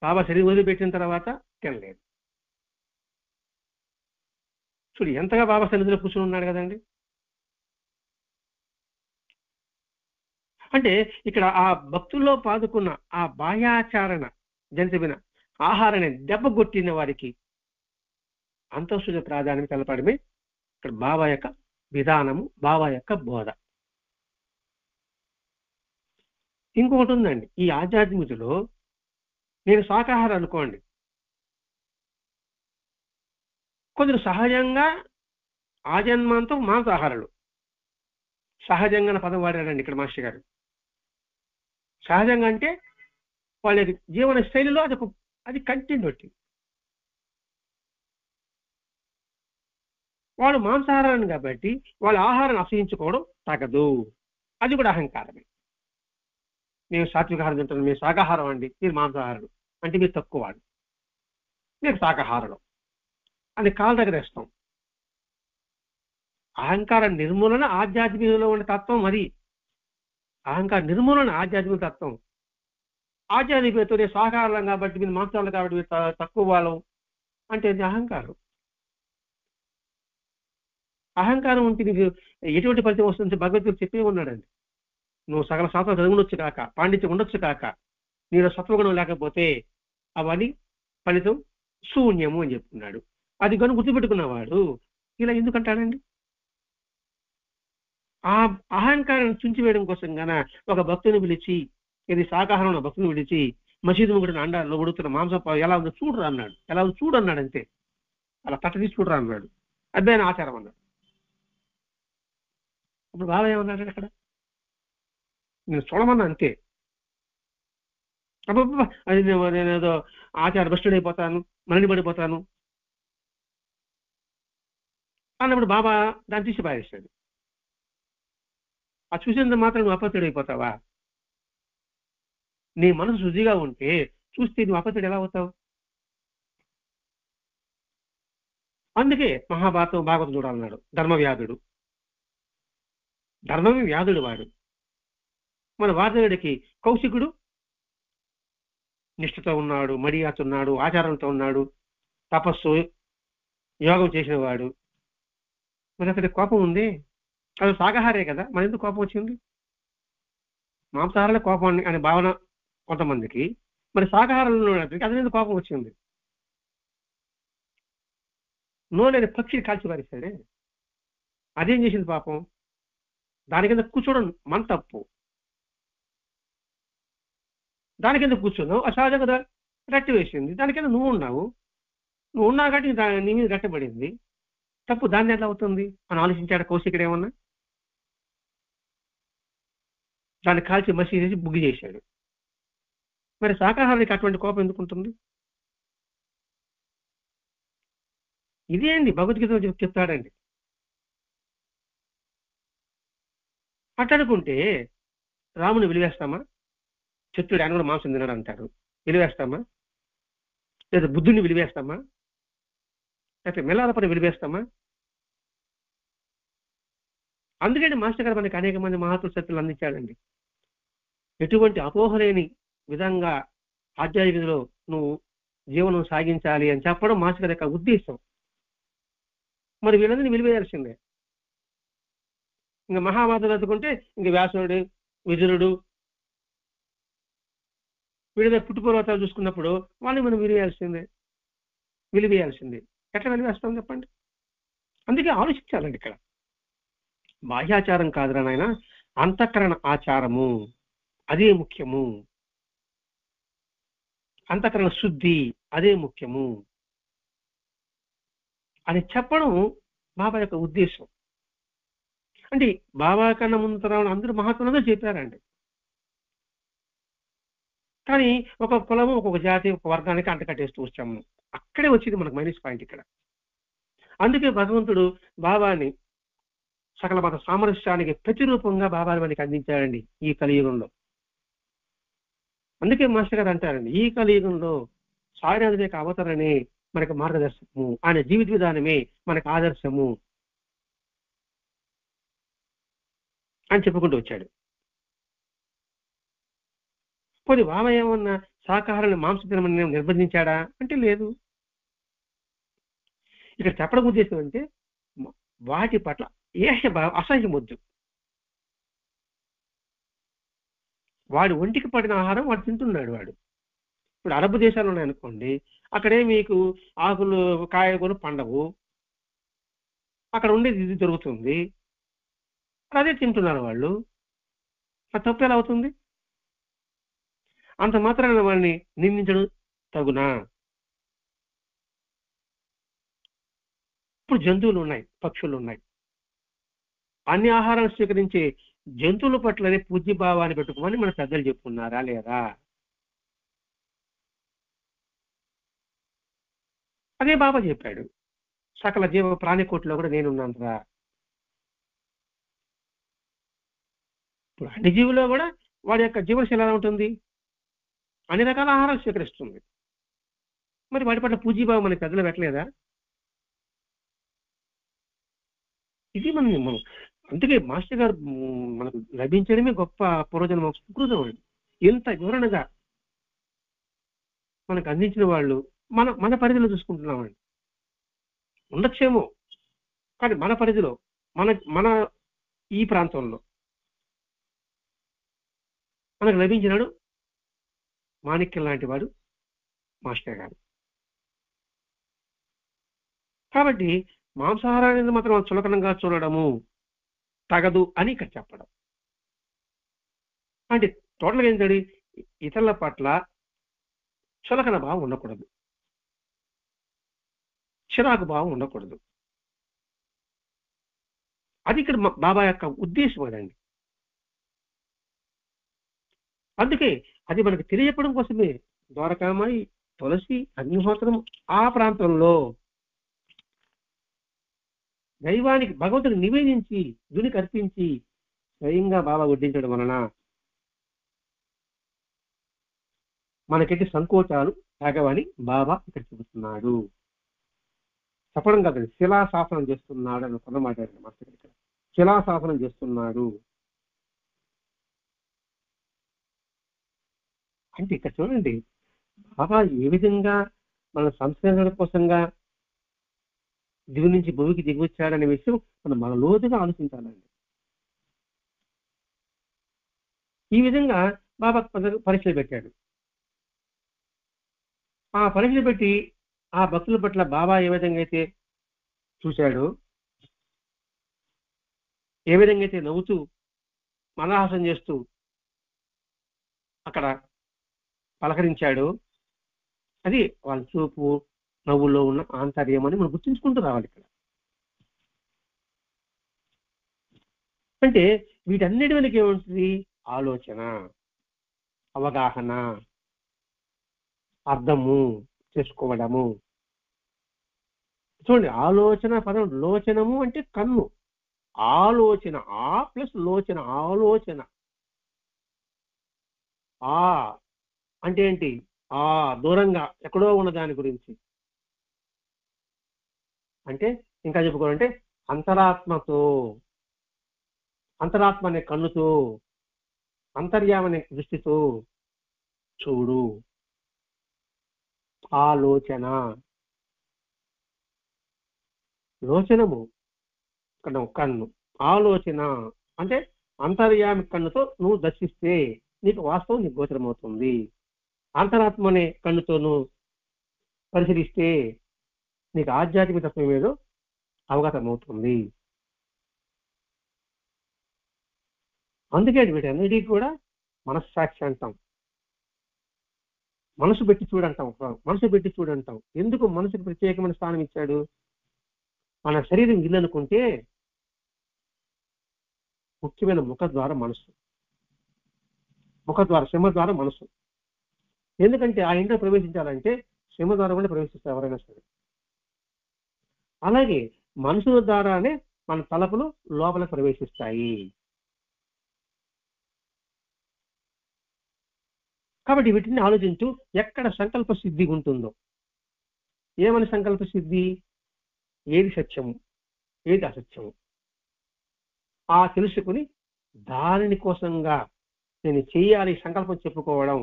బాబా శరీరం వదిలిపెట్టిన తర్వాత తినలేదు. చూడు ఎంతగా బాబా సన్నిధిలో కూర్చుని ఉన్నాడు కదండి. అంటే ఇక్కడ ఆ భక్తుల్లో పాదుకున్న ఆ బాహ్యాచారణ జనితమైన ఆహారాన్ని దెబ్బ కొట్టిన వారికి అంతఃశుద్ధ ప్రాధాన్యం తెలపడమే ఇక్కడ బాబా యొక్క విధానము, బాబా యొక్క బోధ. ఇంకొకటి ఉందండి, ఈ ఆధ్యాత్మికతలో నేను శాకాహారం అనుకోండి, కొందరు సహజంగా ఆజన్మాంతం మాంసాహారాలు. సహజంగా పదం వాడారండి ఇక్కడ మాస్టర్ గారు. సహజంగా అంటే వాళ్ళ జీవన శైలిలో అది కంటిన్యూటీ. వాళ్ళు మాంసాహారాన్ని కాబట్టి వాళ్ళ ఆహారాన్ని అసహించుకోవడం తగదు. అది కూడా అహంకారమే. మేము సాత్వికాహారం తింటాను, మేము శాకాహారం అండి, మీరు మాంసాహారుడు అంటే మీరు తక్కువ వాడు, మీరు శాకాహారుడు అని కాళ్ళ దగ్గర వేస్తాం. అహంకార నిర్మూలన ఆధ్యాత్మికలో ఉన్న తత్వం అది. అహంకార నిర్మూలన ఆధ్యాత్మిక తత్వం. ఆధ్యాత్మికతో నేను శాకాహారం కాబట్టి మీరు మాంసాహారం కాబట్టి మీరు తక్కువ వాళ్ళం అంటే అది అహంకారం. అహంకారం ఉంటే నీకు ఎటువంటి ఫలితం వస్తుంది? భగవద్గీత చెప్పే ఉన్నాడండి. నువ్వు సకల శాస్త్రం చదువుండొచ్చు కాక, పాండిత్యం ఉండొచ్చు కాక, నీలో సత్వగుణం లేకపోతే అవన్నీ ఫలితం శూన్యము అని చెప్తున్నాడు. అది కనుక గుర్తుపెట్టుకున్నవాడు ఇలా ఎందుకంటాడండి? ఆ అహంకారాన్ని తుంచివేయడం కోసం గాన ఒక భక్తుని పిలిచి, ఇది శాకాహారం భక్తుని పిలిచి మసీదు ముగ్గురు అండాల్లో ఉడుతున్న మాంసం ఎలా ఉందో చూడరా అన్నాడు. ఎలా ఉందో చూడు అన్నాడు. అంతే, అలా తట్ట తీసి చూడరా అన్నాడు. అదే ఆచారం అన్నాడు. అప్పుడు బాబా ఏమన్నాడు అక్కడ? నేను చూడమన్నా అంతే. అబ్బా అది నేనేదో ఆచార భ్రష్టుడు అయిపోతాను, మరణి పడిపోతాను అన్నప్పుడు బాబా దాన్ని తీసి పారేస్తాడు. ఆ చూసినంత మాత్రం నువ్వు అపత్తుడు అయిపోతావా? నీ మనసు శుద్ధిగా ఉంటే చూస్తే నువ్వు అపతుడు ఎలా అవుతావు? అందుకే మహాభారతం భాగవతం చూడాలన్నాడు ధర్మవ్యాధుడు. ధర్మమే వ్యాధుడు వాడు. మన వార్ధనుడికి కౌశికుడు నిష్ఠతో ఉన్నాడు, మడియాతున్నాడు, ఆచారంతో ఉన్నాడు, తపస్సు యోగం చేసిన వాడు. మరి అతడి కోపం ఉంది, అది శాకాహారే కదా, మరి ఎందుకు కోపం వచ్చింది? మాంసాహారాల కోపం అనే భావన కొంతమందికి, మరి శాకాహారంలో అది ఎందుకు కోపం వచ్చింది? నోలేని పక్షిని కాల్చి పారేశాడే, అదేం చేసింది పాపం? దాని కింద కూర్చోవడం మన తప్పు. దాని కింద కూర్చున్నావు, అసహజంగా కదా రట్టి వేసింది, దాని కింద నువ్వు ఉన్నావు కాబట్టి నీ మీద గట్టబడింది, తప్పు దాన్ని ఎట్లా అవుతుంది అని ఆలోచించాడు కౌశికుడు. ఏమన్నా దాన్ని కాల్చి మసి చేసి బుగ్గి చేశాడు. మరి శాకాహారానికి అటువంటి కోపం ఎందుకు ఉంటుంది? ఇదే అండి భగవద్గీత చెప్తాడండి. అట్టనుకుంటే రాముని విలువేస్తామా? చిత్తుడు ఆయన కూడా మాంసం తినడు అంటాడు, విలువేస్తామా? లేదా బుద్ధుడిని విలువేస్తామా? లేకపోతే మెల్లాలపని విలువేస్తామా? అందుకని మాస్టర్ గారు మనకి అనేక మంది మహాత్మ సత్తులు అందించాడండి. ఎటువంటి అపోహలేని విధంగా ఆధ్యాత్మికలో నువ్వు జీవనం సాగించాలి అని చెప్పడం మాస్టర్ గారి యొక్క ఉద్దేశం. మరి వీళ్ళందరినీ విలువేయాల్సిందే. ఇంకా మహాభారతం చదువుకుంటే ఇంక వ్యాసుడు, విదురుడు, వీళ్ళ పుట్టుపూర్వతాలు చూసుకున్నప్పుడు వాళ్ళని మనం విలువేయాల్సిందే. ఎట్లా విలువేస్తాం చెప్పండి? అందుకే ఆలోచించాలండి. ఇక్కడ బాహ్యాచారం కాదురా నాయన, అంతఃకరణ ఆచారము అదే ముఖ్యము, అంతఃకరణ శుద్ధి అదే ముఖ్యము అని చెప్పడం బాబా యొక్క ఉద్దేశం. అంటే బాబా కన్నా ముందు అందరూ మహాత్ములుగా చెప్పారండి. కానీ ఒక కులము, ఒక్కొక్క జాతి, ఒక వర్గానికి అంటకట్టేస్తూ వచ్చాము. అక్కడే వచ్చింది మనకు మైనస్ పాయింట్ ఇక్కడ. అందుకే భగవంతుడు బాబాని సకల మత సామరస్యానికి ప్రతిరూపంగా బాబాని మనకి అందించాడండి ఈ కలియుగంలో. అందుకే మాస్టర్ గారు అంటారండి, ఈ కలియుగంలో సాయినాథ్ యొక్క అవతరణే మనకు మార్గదర్శకము, ఆయన జీవిత విధానమే మనకు ఆదర్శము అని చెప్పుకుంటూ వచ్చాడు. పోనీ బాబా ఏమన్నా శాకాహారాన్ని మాంసం తినమని నిర్బంధించాడా అంటే లేదు. ఇక్కడ చెప్పడం ఉద్దేశం అంటే వాటి పట్ల అసహ్యం వద్దు. వాడి ఒంటికి పడిన ఆహారం వాడు తింటున్నాడు. వాడు ఇప్పుడు అరబ్ దేశాలు ఉన్నాయనుకోండి, అక్కడే మీకు ఆకులు కాయగూరలు పండవు, అక్కడ ఉండేది ఇది దొరుకుతుంది, అదే తింటున్నారు వాళ్ళు. ఆ తప్పు ఎలా అవుతుంది? అంత మాత్రాన వాళ్ళని నిందించడం తగునా? ఇప్పుడు జంతువులు ఉన్నాయి, పక్షులు ఉన్నాయి, అన్ని ఆహారాలు స్వీకరించే జంతువుల పట్లనే పూజ్య భావాన్ని పెట్టుకోమని మన పెద్దలు చెప్పుకున్నారా లేదా? అదే బాబా చెప్పాడు, సకల జీవ ప్రాణికోటిలో కూడా నేనున్నాను రా. ఇప్పుడు అన్ని జీవుల్లో కూడా వాడి యొక్క జీవనశైలి ఎలా ఉంటుంది? అన్ని రకాల ఆహారాలు స్వీకరిస్తుంది. మరి వాటి పట్ల పూజ్యభావం మన పెద్దలు పెట్టలేదా? ఇది మనం అందుకే మాస్టర్ గారు మనకు లభించడమే గొప్ప పూర్వజన్మ సుకృతం అండి. ఎంత వివరణగా మనకు అందించిన వాళ్ళు మన పరిధిలో చూసుకుంటున్నామండి. ఉండొచ్చేమో, కానీ మన పరిధిలో, మన ఈ ప్రాంతంలో మనకు లభించినాడు మాణిక్యం లాంటి వాడు మాస్టర్ గారు. కాబట్టి మాంసాహారాన్ని మాత్రం చులకనంగా చూడడము తగదు అని ఇక్కడ చెప్పడం అంటే టోటల్గా ఏంటండి, ఇతరుల పట్ల చులకన భావం ఉండకూడదు, చిరాకు భావం ఉండకూడదు. అది ఇక్కడ బాబా యొక్క ఉద్దేశం అదండి. అందుకే అది మనకు తెలియపడం కోసమే ద్వారకామాయి, తులసి, అగ్నిహోత్రం ఆ ప్రాంతంలో దైవానికి భగవంతుడికి నివేదించి దునికి అర్పించి స్వయంగా బాబా వడ్డించడం వలన మనకెట్టి సంకోచాలు తగవని బాబా ఇక్కడ చెబుతున్నాడు. చెప్పడం కదండి, శిలాశాసనం చేస్తున్నాడు అని కొన్న మాట్లాడండి మాస్టర్ ఇక్కడ. శిలాశాసనం చేస్తున్నాడు అంటే ఇక్కడ చూడండి, బాబా ఏ విధంగా మన సంస్కరణ కోసంగా దిగు నుంచి భూమికి దిగొచ్చాడనే విషయం మనం మన లోతుగా ఆలోచించాలండి. ఈ విధంగా బాబా పరీక్షలు పెట్టాడు. ఆ పరీక్షలు పెట్టి ఆ భక్తుల పట్ల బాబా ఏ విధంగా అయితే చూశాడు, ఏ విధంగా అయితే నవ్వుతూ మనహాసం చేస్తూ అక్కడ పలకరించాడు, అది వాళ్ళ చూపు నవ్వుల్లో ఉన్న ఆంతర్యం అని మనం గుర్తుంచుకుంటూ రావాలి ఇక్కడ. అంటే వీటన్నిటి వెనక ఏముంటుంది? ఆలోచన, అవగాహన, అర్థము చేసుకోవడము. చూడండి, ఆలోచన పదం లోచనము అంటే కన్ను, ఆలోచన ఆ ప్లస్ లోచన, ఆలోచన. ఆ అంటే ఏంటి? ఆ దూరంగా ఎక్కడో ఉన్న దాని గురించి. అంటే ఇంకా చెప్పుకోవాలంటే అంతరాత్మతో, అంతరాత్మ అనే కన్నుతో, అంతర్యామనే దృష్టితో చూడు. ఆలోచన, లోచనము కన్ను, ఆలోచన అంటే అంతర్యామి కన్నుతో నువ్వు దర్శిస్తే నీకు వాస్తవం నీకు గోచరమవుతుంది. అంతరాత్మ అనే కన్నుతో నువ్వు పరిశీలిస్తే నీకు ఆధ్యాత్మిక తత్వం ఏదో అవగతమవుతుంది. అందుకే వీటన్నిటికీ కూడా మనస్సాక్షి అంటాం, మనసు పెట్టి చూడంటాం, మనసు పెట్టి చూడంటాం. ఎందుకు మనసుకు ప్రత్యేకమైన స్థానం ఇచ్చాడు? మన శరీరం ఇల్లు అనుకుంటే ముఖ్యమైన ముఖద్వారం మనసు, ముఖద్వారం సింహద్వారం మనసు. ఎందుకంటే ఆ ఇంట్లో ప్రవేశించాలంటే సింహద్వారం కూడా ప్రవేశిస్తారు ఎవరైనా సరే. అలాగే మనసు ద్వారానే మన తలపులు లోపల ప్రవేశిస్తాయి. కాబట్టి వీటిని ఆలోచించు, ఎక్కడ సంకల్ప సిద్ధి ఉంటుందో. ఏమని సంకల్ప సిద్ధి? ఏది సత్యము, ఏది అసత్యము ఆ తెలుసుకుని దానిని కోసంగా నేను చేయాలి సంకల్పం చెప్పుకోవడం.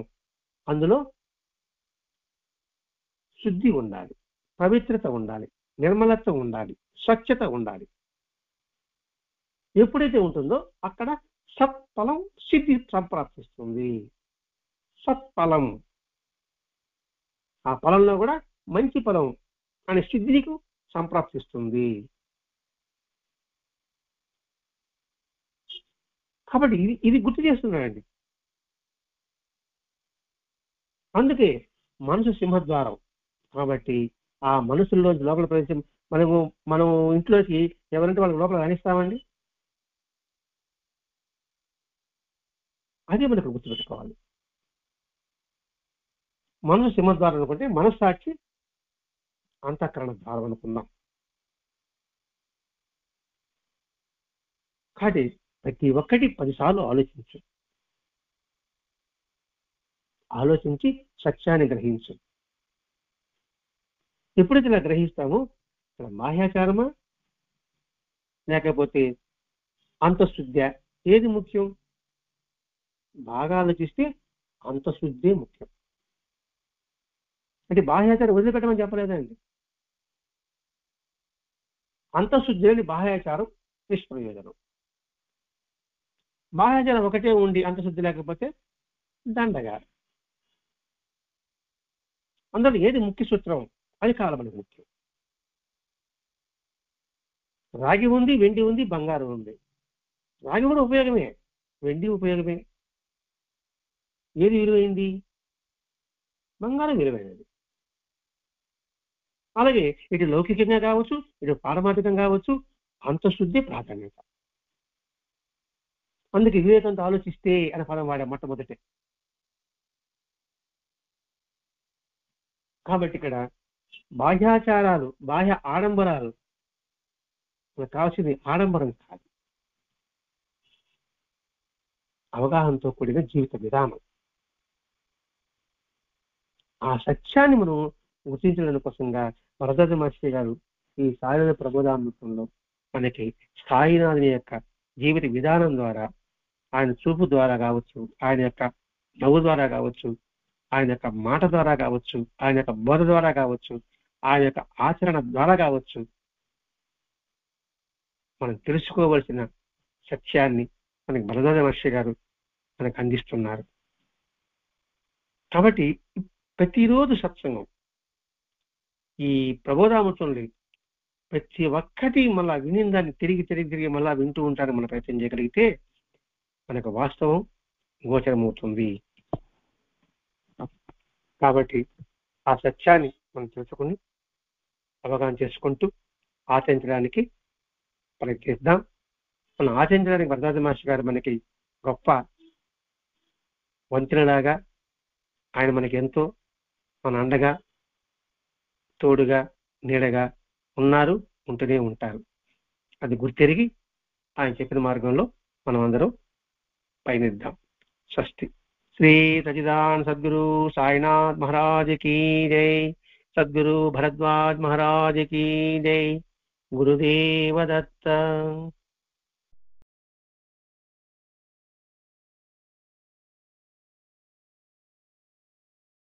అందులో శుద్ధి ఉండాలి, పవిత్రత ఉండాలి, నిర్మలత్వం ఉండాలి, స్వచ్ఛత ఉండాలి. ఎప్పుడైతే ఉంటుందో అక్కడ సత్ఫలం సిద్ధి సంప్రాప్తిస్తుంది. సత్ఫలం, ఆ ఫలంలో కూడా మంచి ఫలం అనే సిద్ధికి సంప్రాప్తిస్తుంది. కాబట్టి ఇది గుర్తు చేస్తున్నాడండి. అందుకే మనసు సింహద్వారం. కాబట్టి ఆ మనసుల్లోంచి లోపల ప్రవేశం, మనం ఇంట్లోకి ఎవరంటే వాళ్ళకి లోపల రాణిస్తామండి. అదే మనకు గుర్తుపెట్టుకోవాలి. మనసు సింహద్వారం అనుకుంటే మనస్సాక్షి అంతఃకరణ ద్వారం అనుకుందాం. కాబట్టి ప్రతి ఒక్కటి 10 సార్లు ఆలోచించు, ఆలోచించి సత్యాన్ని గ్రహించు. ఎప్పుడైతే ఇలా గ్రహిస్తామో ఇక్కడ బాహ్యాచారమా లేకపోతే అంతఃశుద్ధి ఏది ముఖ్యం? బాగా ఆలోచిస్తే అంతఃశుద్ధే ముఖ్యం. అంటే బాహ్యాచారం వదిలిపెట్టమని చెప్పలేదండి. అంతఃశుద్ధి అని బాహ్యాచారం నిష్ప్రయోజనం. బాహ్యాచారం ఒకటే ఉండి అంతఃశుద్ధి లేకపోతే దండగా. అందులో ఏది ముఖ్య సూత్రం? అది కాలమని ముఖ్యం. రాగి ఉంది, వెండి ఉంది, బంగారం ఉంది. రాగి కూడా ఉపయోగమే, వెండి ఉపయోగమే. ఏది విలువైంది? బంగారం విలువైనది. అలాగే ఇటు లౌకికంగా కావచ్చు, ఇటు పారమార్థికంగా కావచ్చు, అంతఃశుద్ధి ప్రాధాన్యత. అందుకే వివేకంతో ఆలోచిస్తే అనే పదం వాడే మొట్టమొదటి. కాబట్టి ఇక్కడ బాహ్యాచారాలు, బాహ్య ఆడంబరాలు మనకు కావాల్సింది ఆడంబరం కాదు, అవగాహనతో కూడిన జీవిత విధానం. ఆ సత్యాన్ని మనం గుర్తించడం కోసంగా వరదరాజ మహర్షి గారు ఈ సాయుధ ప్రబోధామృతంలో మనకి సాయినాథుని యొక్క జీవిత విధానం ద్వారా, ఆయన చూపు ద్వారా కావచ్చు, ఆయన యొక్క నవ్వు ద్వారా కావచ్చు, ఆయన యొక్క మాట ద్వారా కావచ్చు, ఆయన యొక్క బోధ ద్వారా కావచ్చు, ఆయన యొక్క ఆచరణ ద్వారా కావచ్చు, మనం తెలుసుకోవలసిన సత్యాన్ని మనకి వరదరాజ మహర్షి గారు మనకు అందిస్తున్నారు. కాబట్టి ప్రతిరోజు సత్సంగం, ఈ ప్రబోధామృతంలో ప్రతి ఒక్కటి మళ్ళా విని దాన్ని తిరిగి తిరిగి తిరిగి మళ్ళా వింటూ ఉంటారని మనం ప్రయత్నం చేయగలిగితే మనకు వాస్తవం గోచరమవుతుంది. కాబట్టి ఆ సత్యాన్ని మనం తెలుసుకుని అవగాహన చేసుకుంటూ ఆచరించడానికి ప్రయత్నిద్దాం. మనం ఆచరించడానికి వరదరాజ మహర్షి గారు మనకి గొప్ప వంతెనలాగా, ఆయన మనకి ఎంతో మన అండగా, తోడుగా, నీడగా ఉన్నారు, ఉంటూనే ఉంటారు. అది గుర్తెరిగి ఆయన చెప్పిన మార్గంలో మనం అందరం పయనిద్దాం. స్వస్తి. శ్రీ సచ్చిదానంద సద్గురు సాయినాథ్ మహారాజ్ की जय, सद्गुरु भरद्वाज महाराज की जय, गुरुदेव दत्त।